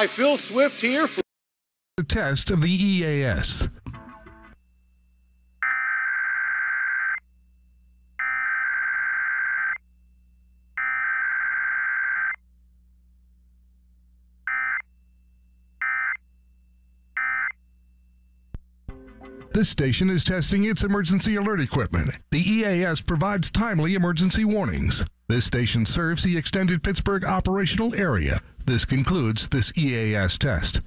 Hi, Phil Swift here for the test of the EAS. This station is testing its emergency alert equipment. The EAS provides timely emergency warnings. This station serves the extended Pittsburgh operational area. This concludes this EAS test.